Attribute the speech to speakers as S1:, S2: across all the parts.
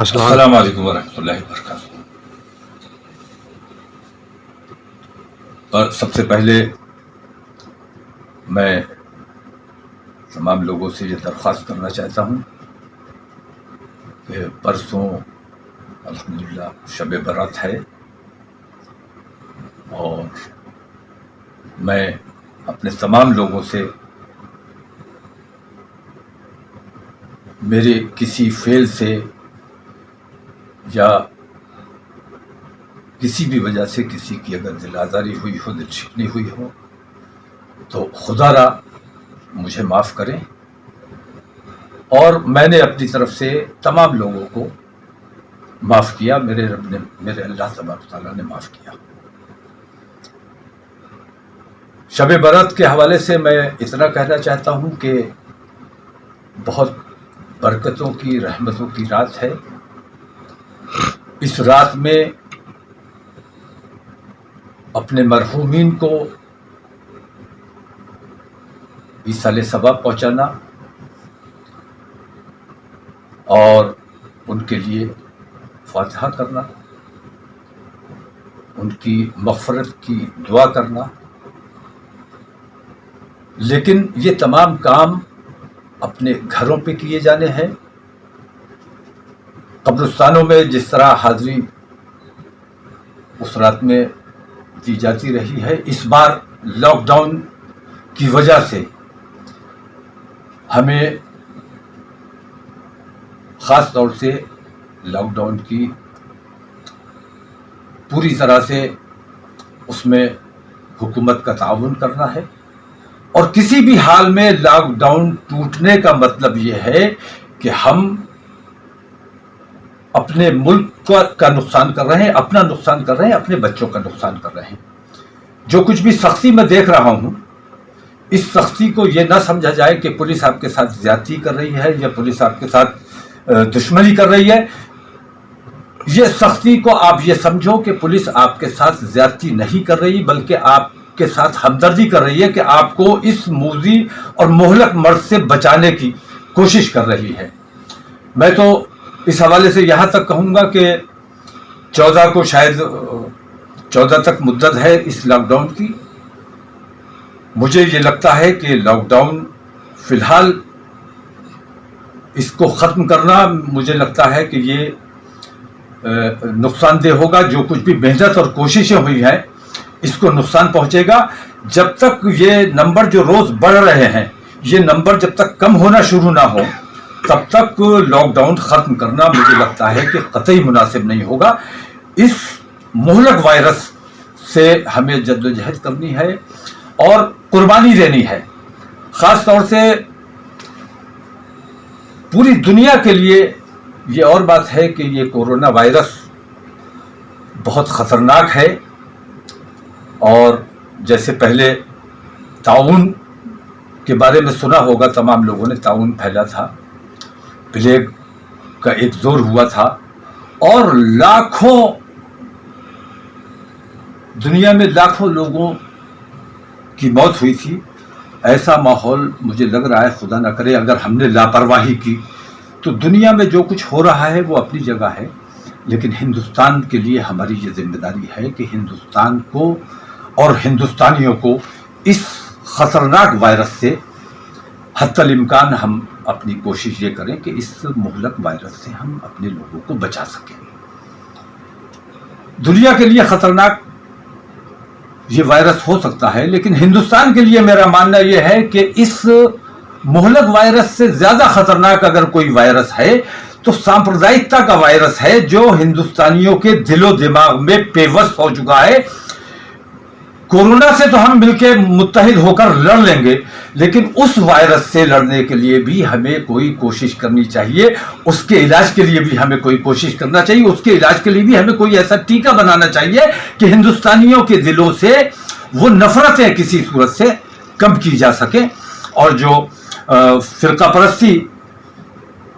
S1: السلام علیکم ورحمۃ اللہ وبرکاتہ۔ اور سب سے پہلے میں تمام لوگوں سے یہ درخواست کرنا چاہتا ہوں کہ پرسوں الحمدللہ شب برات ہے، اور میں اپنے تمام لوگوں سے میرے کسی فعل سے یا کسی بھی وجہ سے کسی کی اگر دل آزاری ہوئی ہو، دل شکنی ہوئی ہو، تو خدا را مجھے معاف کریں، اور میں نے اپنی طرف سے تمام لوگوں کو معاف کیا، میرے رب نے، میرے اللہ تبارک تعالیٰ نے معاف کیا۔ شب برات کے حوالے سے میں اتنا کہنا چاہتا ہوں کہ بہت برکتوں کی، رحمتوں کی رات ہے۔ اس رات میں اپنے مرحومین کو ایصال ثواب پہنچانا اور ان کے لیے فاتحہ کرنا، ان کی مغفرت کی دعا کرنا، لیکن یہ تمام کام اپنے گھروں پہ کیے جانے ہیں۔ قبرستانوں میں جس طرح حاضری اس رات میں دی جاتی رہی ہے، اس بار لاک ڈاؤن کی وجہ سے ہمیں خاص طور سے لاک ڈاؤن کی پوری طرح سے اس میں حکومت کا تعاون کرنا ہے، اور کسی بھی حال میں لاک ڈاؤن ٹوٹنے کا مطلب یہ ہے کہ ہم اپنے ملک کا نقصان کر رہے ہیں، اپنا نقصان کر رہے ہیں، اپنے بچوں کا نقصان کر رہے ہیں۔ جو کچھ بھی سختی میں دیکھ رہا ہوں، اس سختی کو یہ نہ سمجھا جائے کہ پولیس آپ کے ساتھ زیادتی کر رہی ہے یا پولیس آپ کے ساتھ دشمنی کر رہی ہے۔ یہ سختی کو آپ یہ سمجھو کہ پولیس آپ کے ساتھ زیادتی نہیں کر رہی، بلکہ آپ کے ساتھ ہمدردی کر رہی ہے کہ آپ کو اس موذی اور مہلک مرض سے بچانے کی کوشش کر رہی ہے۔ میں تو اس حوالے سے یہاں تک کہوں گا کہ 14 کو شاید 14 تک مدت ہے اس لاک ڈاؤن کی۔ مجھے یہ لگتا ہے کہ لاک ڈاؤن فی الحال اس کو ختم کرنا، مجھے لگتا ہے کہ یہ نقصان دہ ہوگا۔ جو کچھ بھی محنت اور کوششیں ہوئی ہیں، اس کو نقصان پہنچے گا۔ جب تک یہ نمبر جو روز بڑھ رہے ہیں، یہ نمبر جب تک کم ہونا شروع نہ ہو، تب تک لاک ڈاؤن ختم کرنا مجھے لگتا ہے کہ قطعی مناسب نہیں ہوگا۔ اس مہلک وائرس سے ہمیں جدوجہد کرنی ہے اور قربانی دینی ہے۔ خاص طور سے پوری دنیا کے لیے یہ اور بات ہے کہ یہ کورونا وائرس بہت خطرناک ہے، اور جیسے پہلے طاعون کے بارے میں سنا ہوگا، تمام لوگوں نے طاعون پھیلا تھا، پلیگ کا ایک زور ہوا تھا، اور لاکھوں، دنیا میں لاکھوں لوگوں کی موت ہوئی تھی۔ ایسا ماحول مجھے لگ رہا ہے، خدا نہ کرے اگر ہم نے لاپرواہی کی تو دنیا میں جو کچھ ہو رہا ہے وہ اپنی جگہ ہے، لیکن ہندوستان کے لیے ہماری یہ ذمہ داری ہے کہ ہندوستان کو اور ہندوستانیوں کو اس خطرناک وائرس سے حتی الامکان ہم اپنی کوشش یہ کریں کہ اس مہلک وائرس سے ہم اپنے لوگوں کو بچا سکیں۔ دنیا کے لیے خطرناک یہ وائرس ہو سکتا ہے، لیکن ہندوستان کے لیے میرا ماننا یہ ہے کہ اس مہلک وائرس سے زیادہ خطرناک اگر کوئی وائرس ہے تو سامپردائکتا کا وائرس ہے، جو ہندوستانیوں کے دل و دماغ میں پیوست ہو چکا ہے۔ کورونا سے تو ہم مل کے متحد ہو کر لڑ لیں گے، لیکن اس وائرس سے لڑنے کے لیے بھی ہمیں کوئی کوشش کرنی چاہیے، اس کے علاج کے لیے بھی ہمیں کوئی کوشش کرنا چاہیے، اس کے علاج کے لیے بھی ہمیں کوئی ایسا ٹیکہ بنانا چاہیے کہ ہندوستانیوں کے دلوں سے وہ نفرتیں کسی صورت سے کم کی جا سکیں، اور جو فرقہ پرستی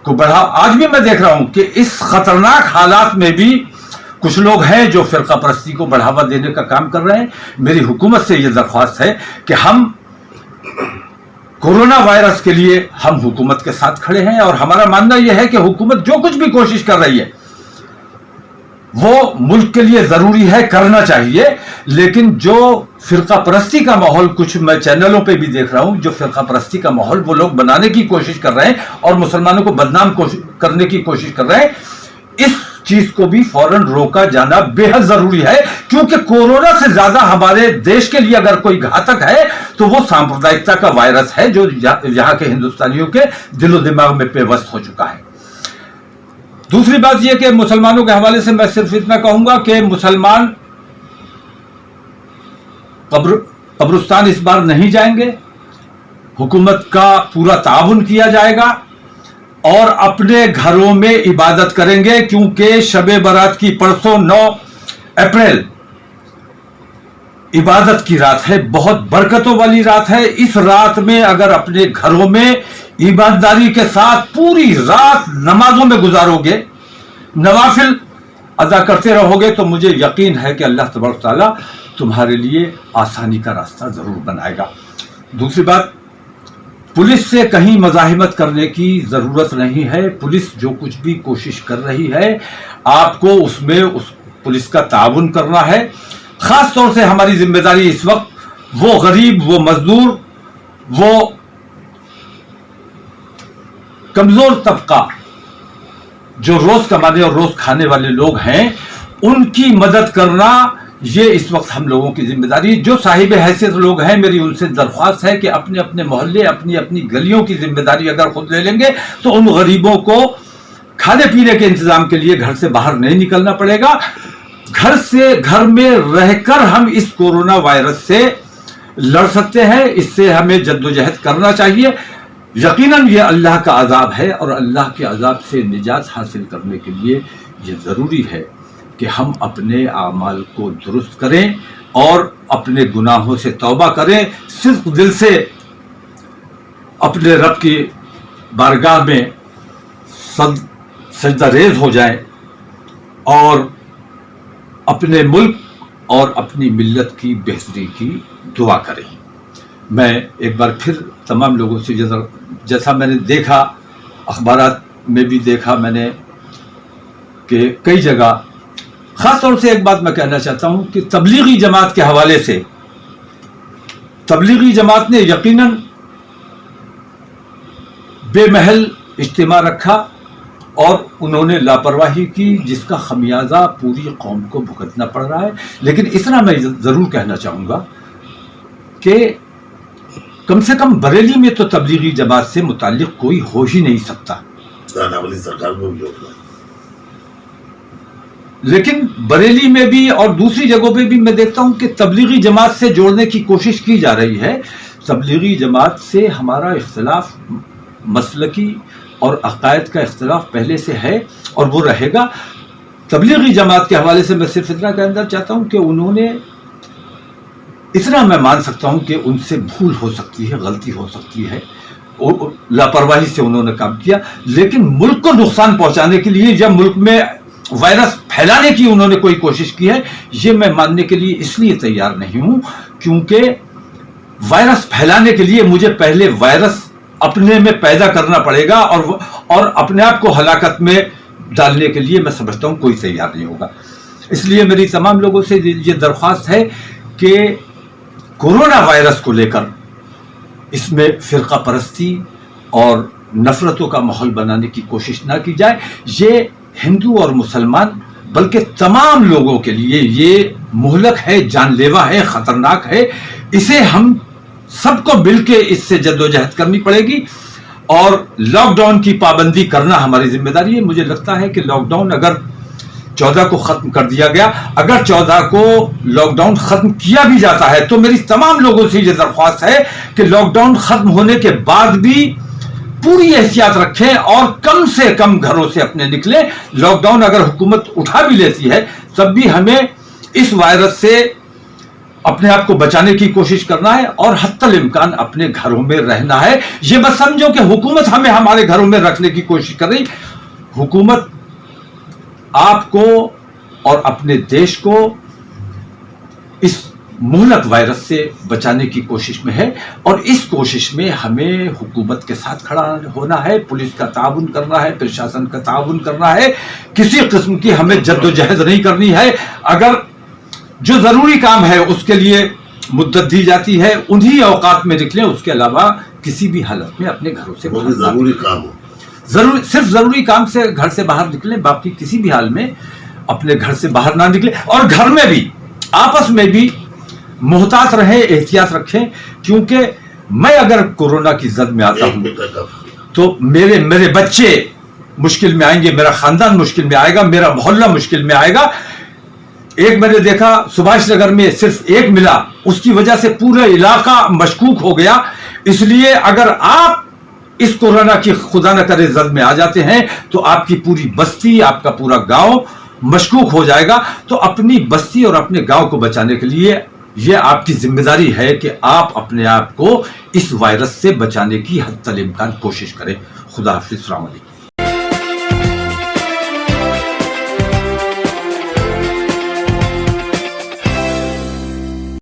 S1: کو بڑھا، آج بھی میں دیکھ رہا ہوں کہ اس خطرناک حالات میں بھی کچھ لوگ ہیں جو فرقہ پرستی کو بڑھاوا دینے کا کام کر رہے ہیں۔ میری حکومت سے یہ درخواست ہے کہ ہم कोरोना वायरस के लिए हम हुकूमत के साथ खड़े हैं और हमारा मानना यह है कि हुकूमत जो कुछ भी कोशिश कर रही है वो मुल्क के लिए जरूरी है, करना चाहिए। लेकिन जो फिरका परस्ती का माहौल, कुछ मैं चैनलों पे भी देख रहा हूं, जो फिरका परस्ती का माहौल वो लोग बनाने की कोशिश कर रहे हैं और मुसलमानों को बदनाम करने की कोशिश कर रहे हैं, इस चीज को भी फौरन रोका जाना बेहद जरूरी है। क्योंकि कोरोना से ज्यादा हमारे देश के लिए अगर कोई घातक है तो वो सांप्रदायिकता का वायरस है जो यहां के हिंदुस्तानियों के दिलो दिमाग में पेवस्त हो चुका है। दूसरी बात यह कि मुसलमानों के हवाले से मैं सिर्फ इतना कहूंगा कि मुसलमान कब्रिस्तान इस बार नहीं जाएंगे, हुकूमत का पूरा ताउन किया जाएगा और अपने घरों में इबादत करेंगे। क्योंकि शबे बारात की परसों 9 अप्रैल इबादत की रात है, बहुत बरकतों वाली रात है। इस रात में अगर अपने घरों में ईमानदारी के साथ पूरी रात नमाजों में गुजारोगे, नवाफिल अदा करते रहोगे, तो मुझे यकीन है कि अल्लाह तबारक तआला तुम्हारे लिए आसानी का रास्ता जरूर बनाएगा। दूसरी बात, पुलिस से कहीं मज़ाहिमत करने की जरूरत नहीं है। पुलिस जो कुछ भी कोशिश कर रही है, आपको उसमें उस पुलिस का ताउन करना है। खास तौर से हमारी जिम्मेदारी इस वक्त वो गरीब, वो मजदूर, वो कमजोर तबका जो रोज कमाने और रोज खाने वाले लोग हैं, उनकी मदद करना, ये इस वक्त हम लोगों की जिम्मेदारी। जो साहिब हैसियत लोग हैं, मेरी उनसे दरख्वास्त है कि अपने अपने मोहल्ले, अपनी अपनी गलियों की जिम्मेदारी अगर खुद ले लेंगे तो उन गरीबों को खाने पीने के इंतजाम के लिए घर से बाहर नहीं निकलना पड़ेगा। घर में रहकर हम इस कोरोना वायरस से लड़ सकते हैं। इससे हमें जद्दोजहद करना चाहिए। यकीनन ये अल्लाह का अजाब है और अल्लाह के अजाब से निजात हासिल करने के लिए ये ज़रूरी है कि हम अपने आमाल को दुरुस्त करें और अपने गुनाहों से तौबा करें, सिर्फ दिल से अपने रब की बारगाह में सजदा रेज हो जाएं और अपने मुल्क और अपनी मिल्लत की बेहतरी की दुआ करें। मैं एक बार फिर तमाम लोगों से जैसा मैंने देखा, अखबारात में भी देखा मैंने कि कई जगह, ख़ास तौर से एक बात मैं कहना चाहता हूं कि तबलीगी जमात के हवाले से, तबलीगी जमात ने यकीनन बेमहल इज्तिमा रखा और उन्होंने लापरवाही की, जिसका खमियाजा पूरी कौम को भुगतना पड़ रहा है। लेकिन इतना मैं ज़रूर कहना चाहूँगा कि कम से कम बरेली में तो तबलीगी जमात से मुताल्लिक कोई हो ही नहीं सकता।
S2: सरकार में भी
S1: लेकिन बरेली में भी और दूसरी जगहों पे भी मैं देखता हूं कि तबलीगी जमात से जोड़ने की कोशिश की जा रही है। तबलीगी जमात से हमारा इख्तिलाफ मसलकी और अकायद का इख्तिलाफ पहले से है और वो रहेगा। तबलीगी जमात के हवाले से मैं सिर्फ इतना कहना चाहता हूं कि उन्होंने, इतना मैं मान सकता हूं कि उनसे भूल हो सकती है, गलती हो सकती है, लापरवाही से उन्होंने काम किया, लेकिन मुल्क को नुकसान पहुंचाने के लिए या मुल्क में वायरस फैलाने की उन्होंने कोई कोशिश की है, ये मैं मानने के लिए इसलिए तैयार नहीं हूं क्योंकि वायरस फैलाने के लिए मुझे पहले वायरस अपने में पैदा करना पड़ेगा और अपने आप को हलाकत में डालने के लिए मैं समझता हूं कोई तैयार नहीं होगा। इसलिए मेरी तमाम लोगों से ये दरख्वास्त है कि कोरोना वायरस को लेकर इसमें फिरका परस्ती और नफरतों का माहौल बनाने की कोशिश ना की जाए। ये हिंदू और मुसलमान बल्कि तमाम लोगों के लिए ये मुहलक है, जानलेवा है, खतरनाक है। इसे हम सबको मिलके इससे जद्दोजहद करनी पड़ेगी और लॉकडाउन की पाबंदी करना हमारी जिम्मेदारी है। मुझे लगता है कि लॉकडाउन अगर 14 को खत्म कर दिया गया, अगर 14 को लॉकडाउन खत्म किया भी जाता है तो मेरी तमाम लोगों से यह दरख्वास्त है कि लॉकडाउन खत्म होने के बाद भी पूरी एहतियात रखें और कम से कम घरों से अपने निकले। लॉकडाउन अगर हुकूमत उठा भी लेती है तब भी हमें इस वायरस से अपने आप को बचाने की कोशिश करना है और हत्तल इम्कान अपने घरों में रहना है। ये मत समझो कि हुकूमत हमें हमारे घरों में रखने की कोशिश कर रही। हुकूमत आपको और अपने देश को इस मुहलक वायरस से बचाने की कोशिश में है, और इस कोशिश में हमें हुकूमत के साथ खड़ा होना है, पुलिस का ताउन करना है, प्रशासन का ताउन करना है। किसी किस्म की हमें जद्दोजहद नहीं करनी है। अगर जो जरूरी काम है उसके लिए मुद्दत दी जाती है, उन्हीं औकात में निकलें, उसके अलावा किसी भी हालत में अपने घरों से
S2: वो
S1: बाहर
S2: भी
S1: ना
S2: जरूरी काम हो।
S1: जरूर सिर्फ जरूरी काम से घर से बाहर निकलें, बाकी किसी भी हाल में अपने घर से बाहर ना निकले। और घर में भी आपस में भी मोहतात रहें, एहतियात रखें, क्योंकि मैं अगर कोरोना की जद में आता
S2: एक
S1: हूं
S2: बेटा का
S1: तो मेरे बच्चे मुश्किल में आएंगे, मेरा खानदान मुश्किल में आएगा, मेरा मोहल्ला मुश्किल में आएगा। एक मैंने देखा सुभाष नगर में सिर्फ एक मिला, उसकी वजह से पूरा इलाका मशकूक हो गया। इसलिए अगर आप इस कोरोना की खुदा न करे जद में आ जाते हैं तो आपकी पूरी बस्ती, आपका पूरा गांव मशकूक हो जाएगा। तो अपनी बस्ती और अपने गांव को बचाने के लिए यह आपकी जिम्मेदारी है कि आप अपने आप को इस वायरस से बचाने की हद तक इम्कान कोशिश करें। खुदा हाफिज़, अस्सलाम वालेकुम।